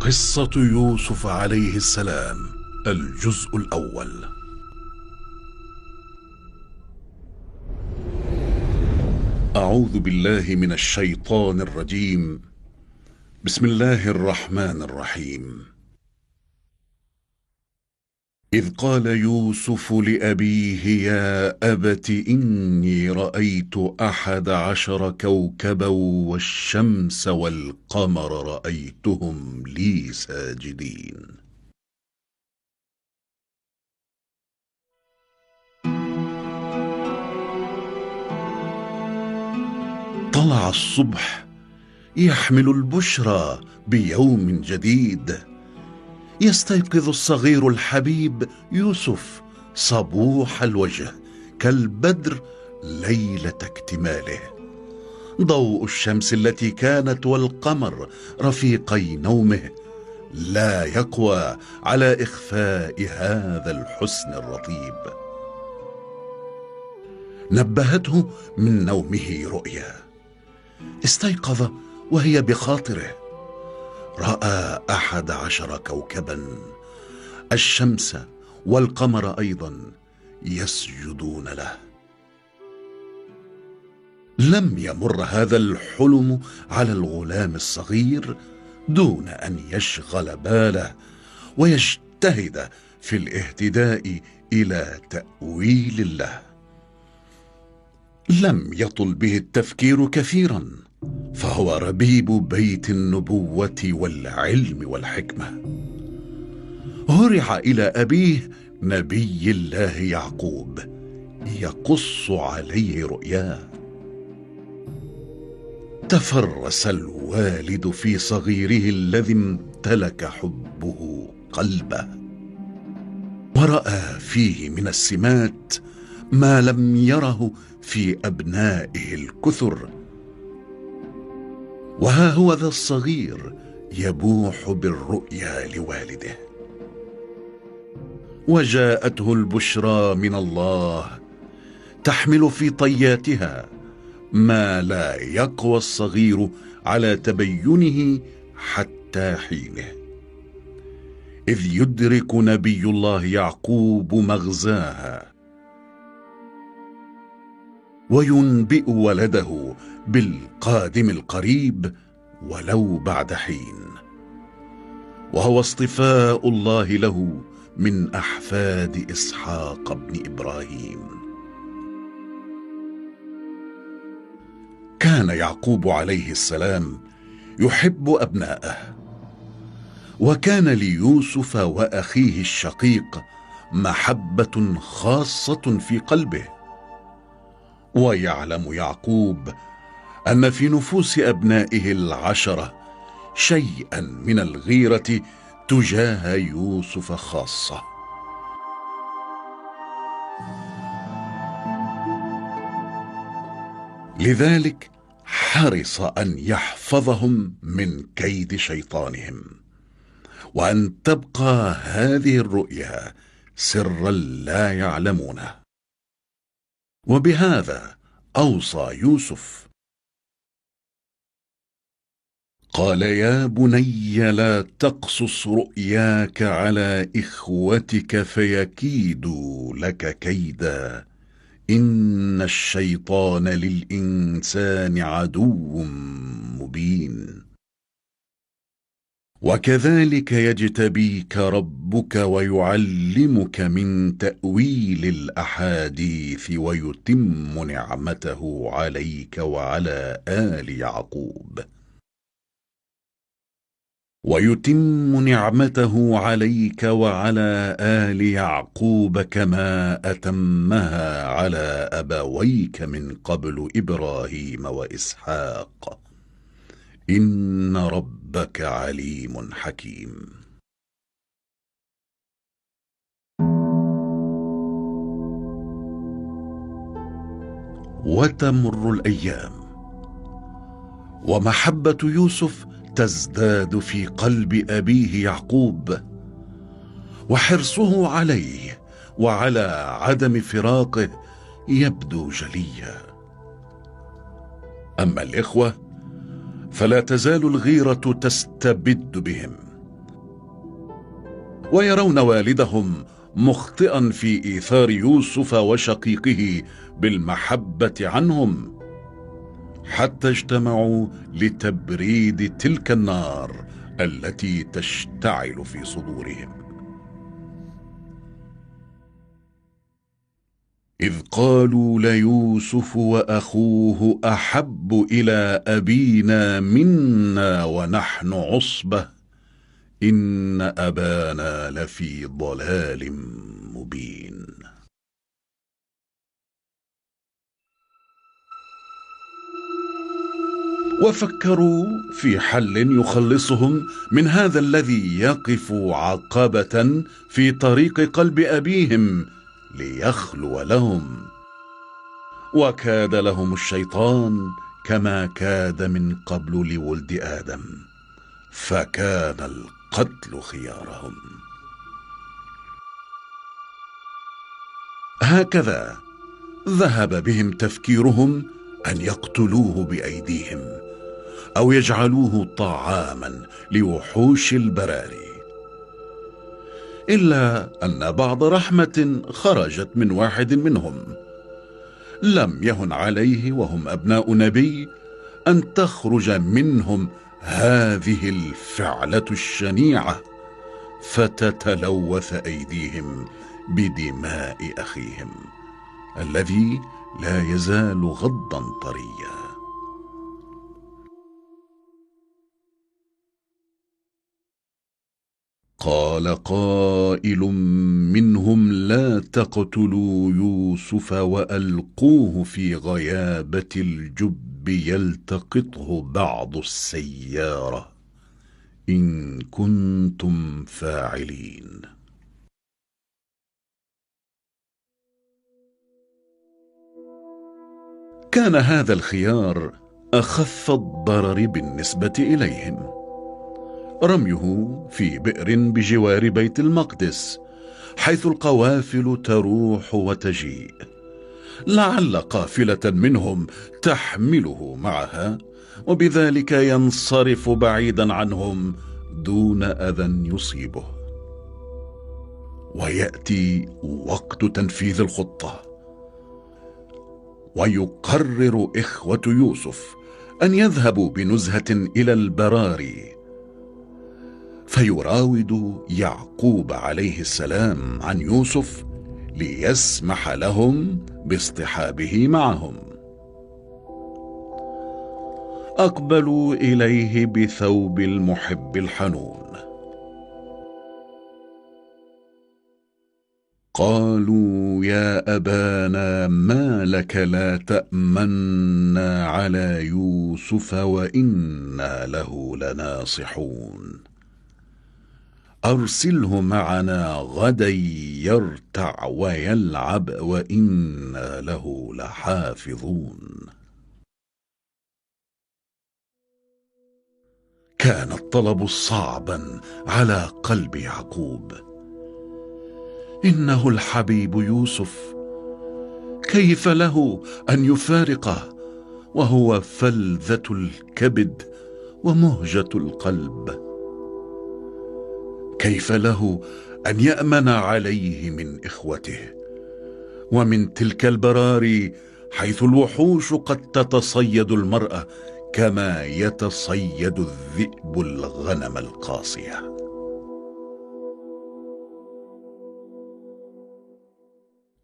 قصة يوسف عليه السلام، الجزء الأول. أعوذ بالله من الشيطان الرجيم. بسم الله الرحمن الرحيم. إذ قال يوسف لأبيه يا أبت إني رأيت 11 كوكبا والشمس والقمر رأيتهم لي ساجدين. طلع الصبح يحمل البشرى بيوم جديد. يستيقظ الصغير الحبيب يوسف صبوح الوجه كالبدر ليلة اكتماله. ضوء الشمس التي كانت والقمر رفيقي نومه لا يقوى على إخفاء هذا الحسن الرطيب. نبهته من نومه رؤيا. استيقظ وهي بخاطره. رأى 11 كوكبا، الشمس والقمر أيضا يسجدون له. لم يمر هذا الحلم على الغلام الصغير دون أن يشغل باله ويجتهد في الاهتداء إلى تأويل الله. لم يطل به التفكير كثيرا، فهو ربيب بيت النبوة والعلم والحكمة. هرع إلى أبيه نبي الله يعقوب يقص عليه رؤياه. تفرس الوالد في صغيره الذي امتلك حبه قلبه، ورأى فيه من السمات ما لم يره في أبنائه الكثر. وها هو ذا الصغير يبوح بالرؤيا لوالده. وجاءته البشرى من الله تحمل في طياتها ما لا يقوى الصغير على تبينه حتى حينه، إذ يدرك نبي الله يعقوب مغزاها وينبئ ولده بالقادم القريب ولو بعد حين، وهو اصطفاء الله له من أحفاد إسحاق بن إبراهيم. كان يعقوب عليه السلام يحب أبناءه، وكان ليوسف وأخيه الشقيق محبة خاصة في قلبه. ويعلم يعقوب أن في نفوس أبنائه 10 شيئا من الغيرة تجاه يوسف خاصة. لذلك حرص أن يحفظهم من كيد شيطانهم، وأن تبقى هذه الرؤيا سرا لا يعلمونه. وبهذا أوصى يوسف. قال يا بني لا تقصص رؤياك على إخوتك فيكيدوا لك كيدا، إن الشيطان للإنسان عدو مبين. وكذلك يجتبيك ربك ويعلمك من تأويل الأحاديث ويتم نعمته عليك وعلى آل يعقوب كما أتمها على أبويك من قبل إبراهيم وإسحاق، إن ربك عليم حكيم. وتمر الأيام، ومحبة يوسف تزداد في قلب أبيه يعقوب، وحرصه عليه وعلى عدم فراقه يبدو جليا. أما الإخوة فلا تزال الغيرة تستبد بهم، ويرون والدهم مخطئا في إيثار يوسف وشقيقه بالمحبة عنهم، حتى اجتمعوا لتبريد تلك النار التي تشتعل في صدورهم. إذ قالوا ليوسف وأخوه أحب إلى أبينا منا ونحن عصبة إن أبانا لفي ضلال مبين. وفكروا في حل يخلصهم من هذا الذي يقف عقبة في طريق قلب أبيهم ليخلو لهم. وكاد لهم الشيطان كما كاد من قبل لولد آدم، فكان القتل خيارهم. هكذا ذهب بهم تفكيرهم أن يقتلوه بأيديهم أو يجعلوه طعاما لوحوش البراري، إلا أن بعض رحمة خرجت من واحد منهم. لم يهن عليه وهم أبناء نبي أن تخرج منهم هذه الفعلة الشنيعة فتتلوث أيديهم بدماء أخيهم الذي لا يزال غضا طريا. قال قائل منهم لا تقتلوا يوسف وألقوه في غيابة الجب يلتقطه بعض السيارة إن كنتم فاعلين. كان هذا الخيار أخف الضرر بالنسبة إليهم، رميه في بئر بجوار بيت المقدس حيث القوافل تروح وتجيء، لعل قافلة منهم تحمله معها وبذلك ينصرف بعيدا عنهم دون أذى يصيبه. ويأتي وقت تنفيذ الخطة، ويقرر إخوة يوسف أن يذهبوا بنزهة إلى البراري فيراود يعقوب عليه السلام عن يوسف ليسمح لهم باصطحابه معهم. أقبلوا إليه بثوب المحب الحنون، قالوا يا أبانا ما لك لا تأمنا على يوسف وإنا له لناصحون، أرسله معنا غدا يرتع ويلعب وإنا له لحافظون. كان الطلب صعبا على قلب يعقوب، إنه الحبيب يوسف، كيف له أن يفارقه وهو فلذة الكبد ومهجة القلب؟ كيف له أن يأمن عليه من إخوته ومن تلك البراري حيث الوحوش قد تتصيد المرأة كما يتصيد الذئب الغنم القاصية؟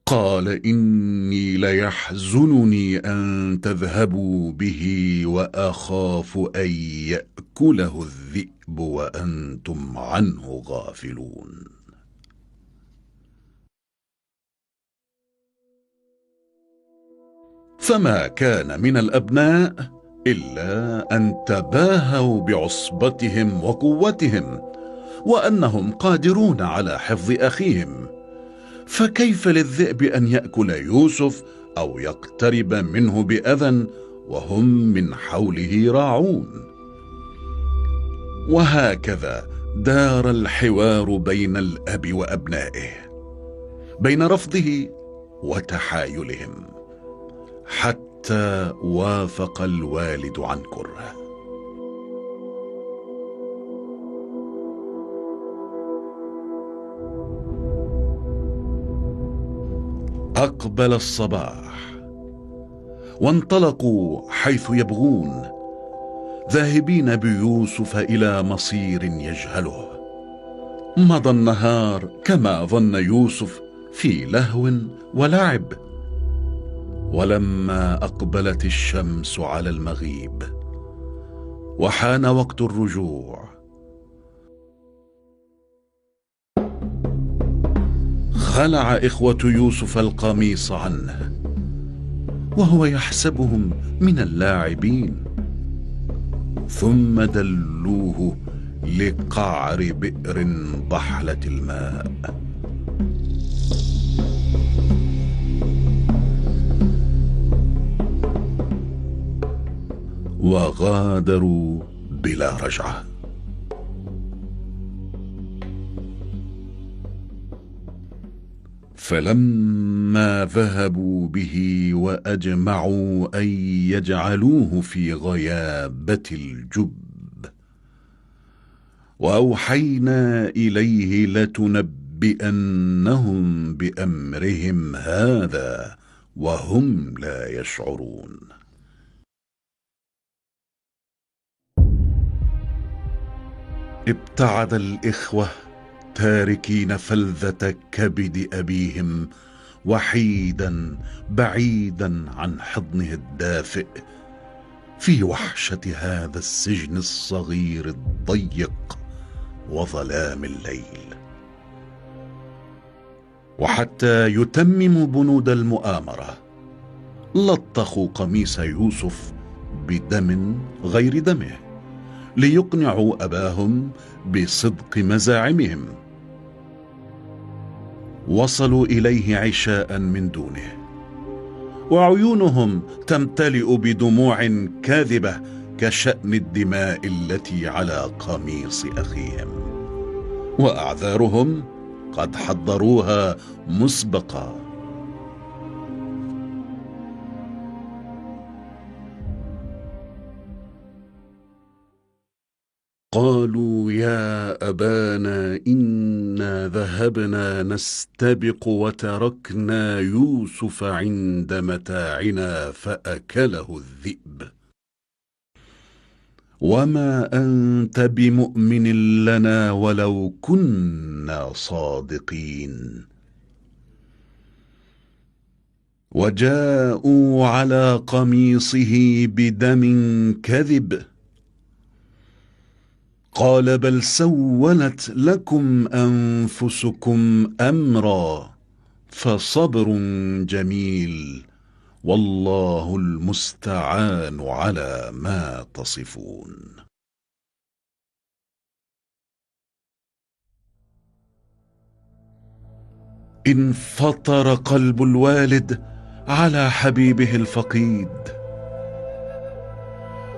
قال إني ليحزنني أن تذهبوا به وأخاف أن يأكله الذئب وأنتم عنه غافلون. فما كان من الأبناء إلا أن تباهوا بعصبتهم وقوتهم وأنهم قادرون على حفظ أخيهم، فكيف للذئب أن يأكل يوسف أو يقترب منه بأذى وهم من حوله راعون؟ وهكذا دار الحوار بين الأب وأبنائه، بين رفضه وتحايلهم، حتى وافق الوالد عن كره. أقبل الصباح وانطلقوا حيث يبغون، ذاهبين بيوسف إلى مصير يجهله. مضى النهار كما ظن يوسف في لهو ولعب، ولما أقبلت الشمس على المغيب وحان وقت الرجوع، خلع إخوة يوسف القميص عنه وهو يحسبهم من اللاعبين، ثم دلوه لقعر بئر ضحلة الماء، وغادروا بلا رجعة. فلما ذهبوا به وأجمعوا أن يجعلوه في غيابة الجب، وأوحينا إليه لتنبئنهم بأمرهم هذا وهم لا يشعرون. ابتعد الإخوة تاركين فلذة كبد أبيهم، وحيدا بعيدا عن حضنه الدافئ، في وحشة هذا السجن الصغير الضيق وظلام الليل. وحتى يتمموا بنود المؤامرة لطخوا قميص يوسف بدم غير دمه ليقنعوا أباهم بصدق مزاعمهم. وصلوا إليه عشاء من دونه وعيونهم تمتلئ بدموع كاذبة كشأن الدماء التي على قميص أخيهم، وأعذارهم قد حضروها مسبقا. قالوا يا أبانا إنا ذهبنا نستبق وتركنا يوسف عند متاعنا فأكله الذئب، وما أنت بمؤمن لنا ولو كنا صادقين. وجاءوا على قميصه بدم كذب، قال بل سولت لكم أنفسكم أمرا فصبر جميل والله المستعان على ما تصفون. انفطر قلب الوالد على حبيبه الفقيد،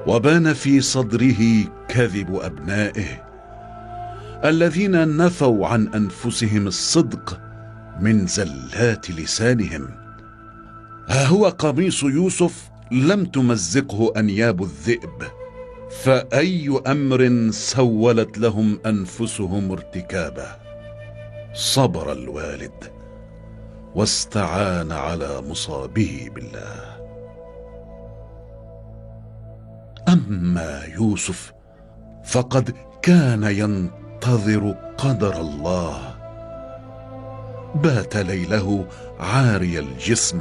وبان في صدره كذب أبنائه الذين نفوا عن أنفسهم الصدق من زلات لسانهم. ها هو قميص يوسف لم تمزقه أنياب الذئب، فأي أمر سولت لهم أنفسهم ارتكابه. صبر الوالد واستعان على مصابه بالله. أما يوسف فقد كان ينتظر قدر الله، بات ليله عاري الجسم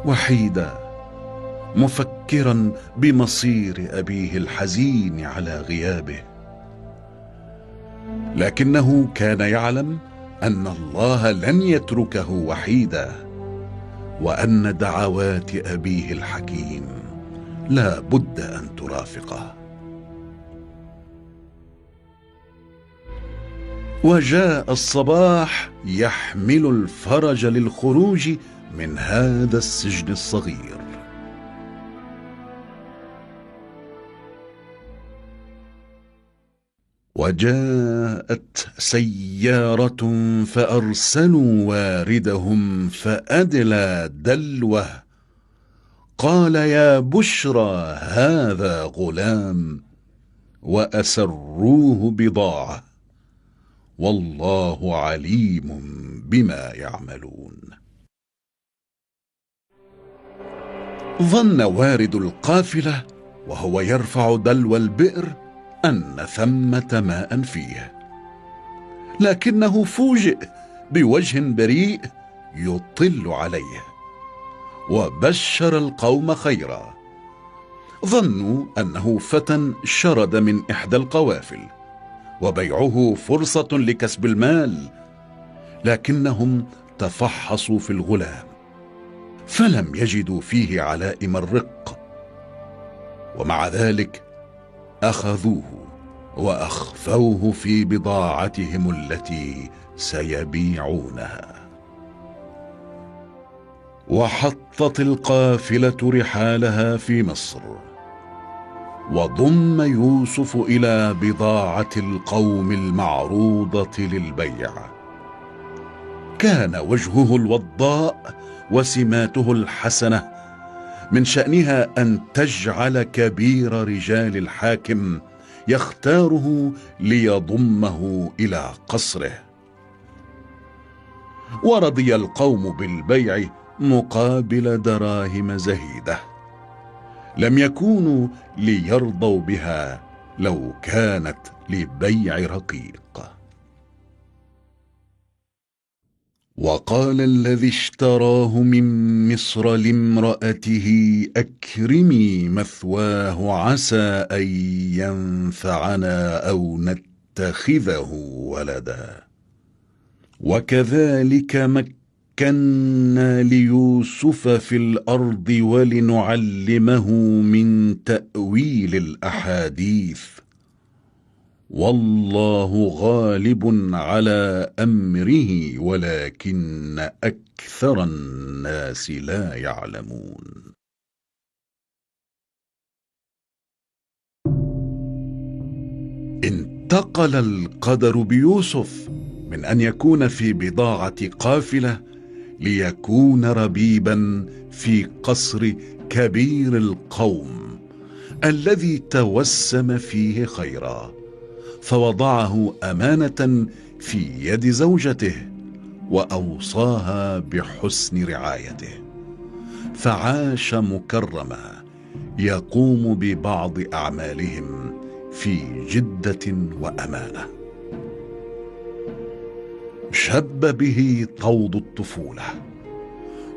وحيدا مفكرا بمصير أبيه الحزين على غيابه، لكنه كان يعلم أن الله لن يتركه وحيدا، وأن دعوات أبيه الحكيم لا بد أن ترافقه. وجاء الصباح يحمل الفرج للخروج من هذا السجن الصغير. وجاءت سيارة فأرسلوا واردهم فأدلى دلوه، قال يا بشرى هذا غلام، وأسروه بضاعة والله عليم بما يعملون. ظن وارد القافلة وهو يرفع دلو البئر أن ثمة ماء فيه، لكنه فوجئ بوجه بريء يطل عليه، وبشر القوم خيرا. ظنوا أنه فتى شرد من إحدى القوافل وبيعه فرصة لكسب المال، لكنهم تفحصوا في الغلام فلم يجدوا فيه علائم الرق، ومع ذلك أخذوه وأخفوه في بضاعتهم التي سيبيعونها. وحطت القافلة رحالها في مصر، وضم يوسف إلى بضاعة القوم المعروضة للبيع. كان وجهه الوضاء وسماته الحسنة من شأنها أن تجعل كبير رجال الحاكم يختاره ليضمه إلى قصره. ورضي القوم بالبيع مقابل دراهم زهيدة، لم يكونوا ليرضوا بها لو كانت لبيع رقيق. وقال الذي اشتراه من مصر لامرأته أكرمي مثواه عسى أن ينفعنا أو نتخذه ولدا. وكذلك مكنا ليوسف في الأرض ولنعلمه من تأويل الأحاديث، والله غالب على أمره ولكن أكثر الناس لا يعلمون. انتقل القدر بيوسف من أن يكون في بضاعة قافلة ليكون ربيبا في قصر كبير القوم الذي توسم فيه خيرا، فوضعه أمانة في يد زوجته وأوصاها بحسن رعايته، فعاش مكرما يقوم ببعض أعمالهم في جدة وأمانة. شب به طود الطفولة،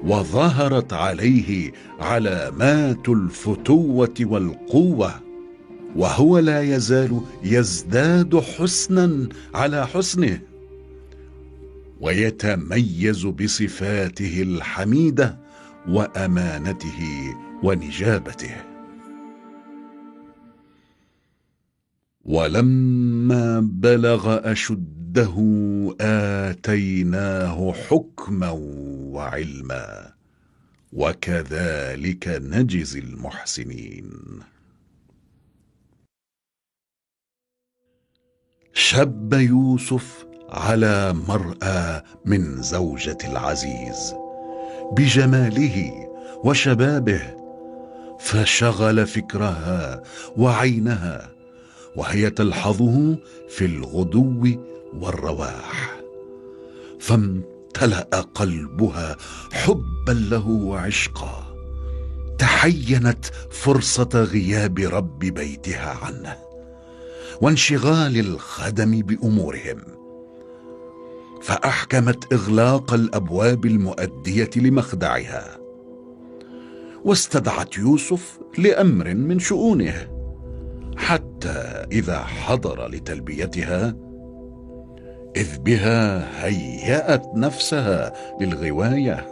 وظهرت عليه علامات الفتوة والقوة، وهو لا يزال يزداد حسنا على حسنه، ويتميز بصفاته الحميدة وأمانته ونجابته. ولما بلغ أشده آتيناه حكما وعلما، وكذلك نجزي المحسنين. شب يوسف على مرأى من زوجة العزيز بجماله وشبابه، فشغل فكرها وعينها وهي تلحظه في الغدو والرواح، فامتلأ قلبها حبا له وعشقا. تحينت فرصة غياب رب بيتها عنه وانشغال الخدم بأمورهم، فأحكمت إغلاق الأبواب المؤدية لمخدعها، واستدعت يوسف لأمر من شؤونه، حتى إذا حضر لتلبيتها إذ بها هيأت نفسها للغواية.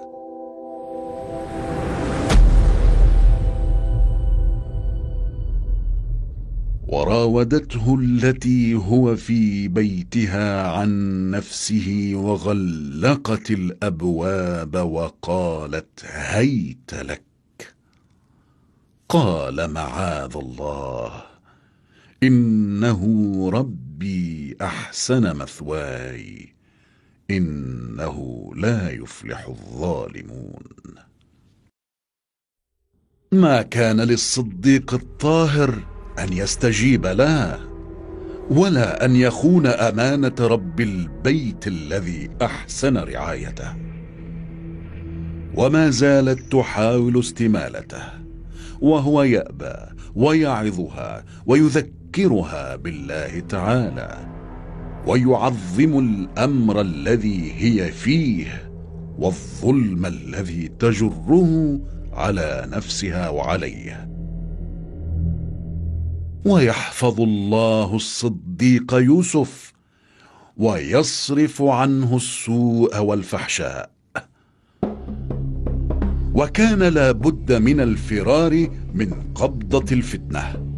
وراودته التي هو في بيتها عن نفسه وغلقت الأبواب وقالت هيت لك. قال معاذ الله إنه ربي أحسن مثواي إنه لا يفلح الظالمون. ما كان للصديق الطاهر أن يستجيب له، ولا أن يخون أمانة رب البيت الذي أحسن رعايته. وما زالت تحاول استمالته، وهو يأبى ويعظها ويذكرها بالله تعالى، ويعظم الأمر الذي هي فيه والظلم الذي تجره على نفسها وعليه. ويحفظ الله الصديق يوسف ويصرف عنه السوء والفحشاء. وكان لا بد من الفرار من قبضة الفتنة،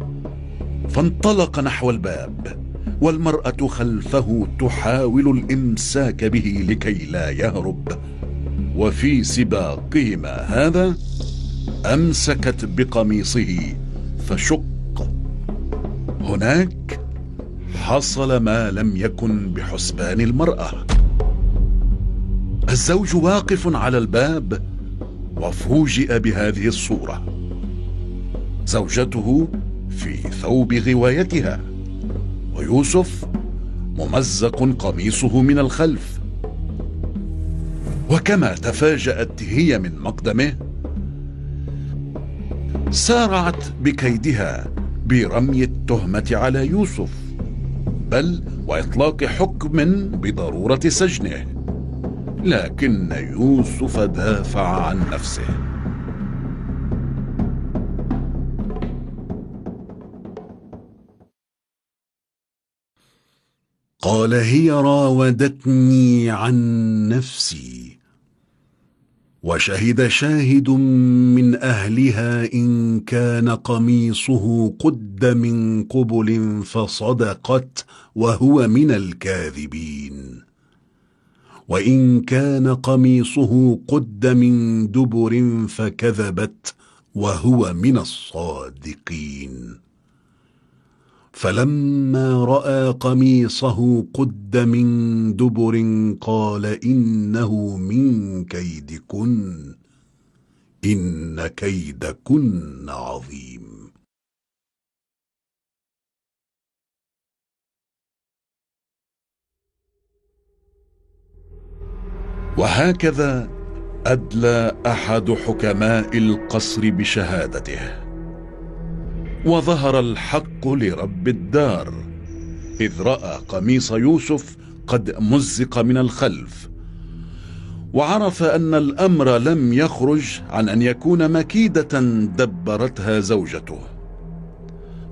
فانطلق نحو الباب، والمرأة خلفه تحاول الإمساك به لكي لا يهرب. وفي سباقهما هذا أمسكت بقميصه فشق. هناك حصل ما لم يكن بحسبان المرأة. الزوج واقف على الباب وفوجئ بهذه الصورة: زوجته في ثوب غوايتها، ويوسف ممزق قميصه من الخلف. وكما تفاجأت هي من مقدمه، سارعت بكيدها برمي التهمة على يوسف، بل وإطلاق حكم بضرورة سجنه. لكن يوسف دافع عن نفسه. قال: هي راودتني عن نفسي، وشهد شاهد من أهلها إن كان قميصه قد من قبل فصدقت وهو من الكاذبين، وإن كان قميصه قد من دبر فكذبت وهو من الصادقين. فلما رأى قميصه قد من دبر قال إنه من كيدكن، إن كيدكن عظيم. وهكذا أدلى أحد حكماء القصر بشهادته، وظهر الحق لرب الدار، إذ رأى قميص يوسف قد مزق من الخلف، وعرف أن الأمر لم يخرج عن أن يكون مكيدة دبرتها زوجته،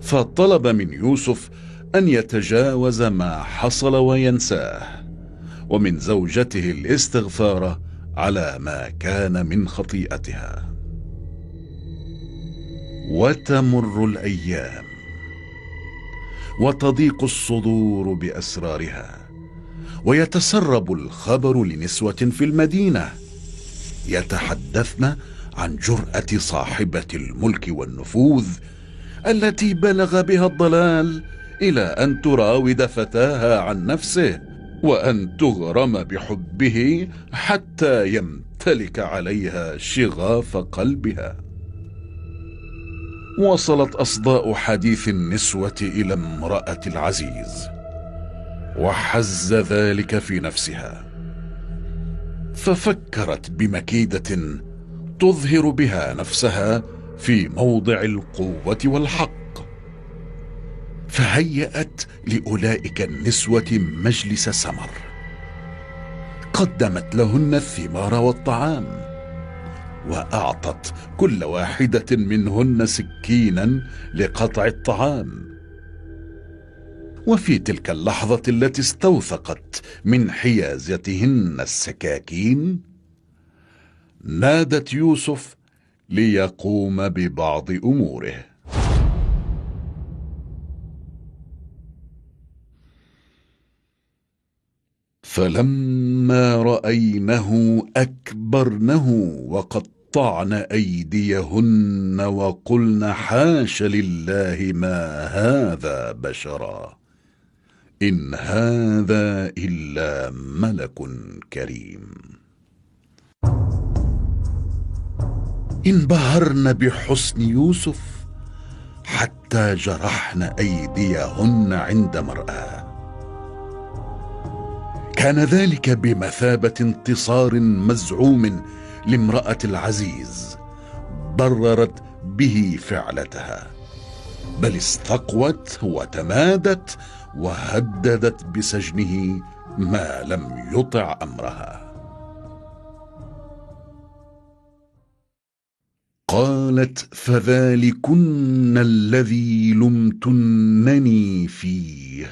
فطلب من يوسف أن يتجاوز ما حصل وينساه، ومن زوجته الاستغفار على ما كان من خطيئتها. وتمر الأيام وتضيق الصدور بأسرارها، ويتسرب الخبر لنسوة في المدينة يتحدثن عن جرأة صاحبة الملك والنفوذ التي بلغ بها الضلال إلى أن تراود فتاها عن نفسه، وأن تغرم بحبه حتى يمتلك عليها شغاف قلبها. وصلت أصداء حديث النسوة إلى امرأة العزيز، وحز ذلك في نفسها، ففكرت بمكيدة تظهر بها نفسها في موضع القوة والحق، فهيأت لأولئك النسوة مجلس سمر، قدمت لهن الثمار والطعام، وأعطت كل واحدة منهن سكينا لقطع الطعام. وفي تلك اللحظة التي استوثقت من حيازتهن السكاكين، نادت يوسف ليقوم ببعض أموره. فلما رأينه أكبرنه وقطعن أيديهن وقلن حاش لله ما هذا بشرا إن هذا إلا ملك كريم. انبهرن بحسن يوسف حتى جرحن أيديهن عند مرآه. كان ذلك بمثابة انتصار مزعوم لامرأة العزيز بررت به فعلتها، بل استقوت وتمادت وهددت بسجنه ما لم يطع أمرها. قالت: فذلكن الذي لمتنني فيه،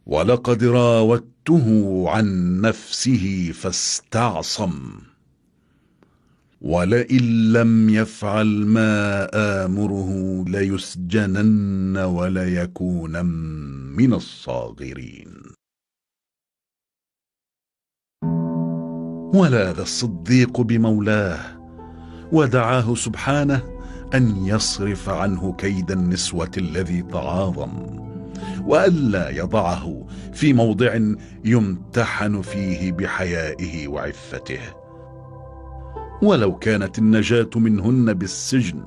ولقد راودته عن نفسه فاستعصم، ولئن لم يفعل ما آمره ليسجنن وليكونن من الصاغرين. ولاذ الصديق بمولاه، ودعاه سبحانه أن يصرف عنه كيد النسوة الذي تعاظم، وألا يضعه في موضع يمتحن فيه بحيائه وعفته. ولو كانت النجاة منهن بالسجن،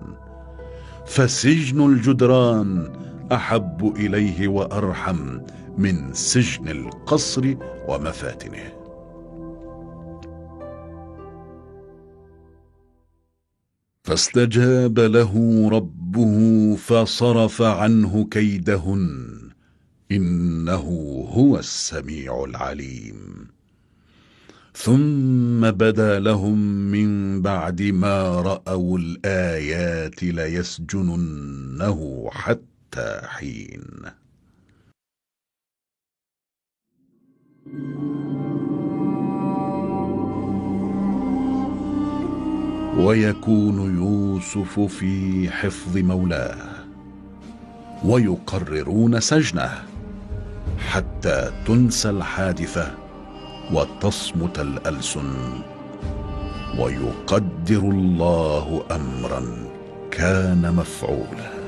فسجن الجدران أحب إليه وأرحم من سجن القصر ومفاتنه. فاستجاب له ربه فصرف عنه كيدهن، إنه هو السميع العليم. ثم بدا لهم من بعد ما رأوا الآيات ليسجننه حتى حين. ويكون يوسف في حفظ مولاه، ويقررون سجنه حتى تنسى الحادثة وتصمت الألسن، ويقدر الله أمرا كان مفعولا.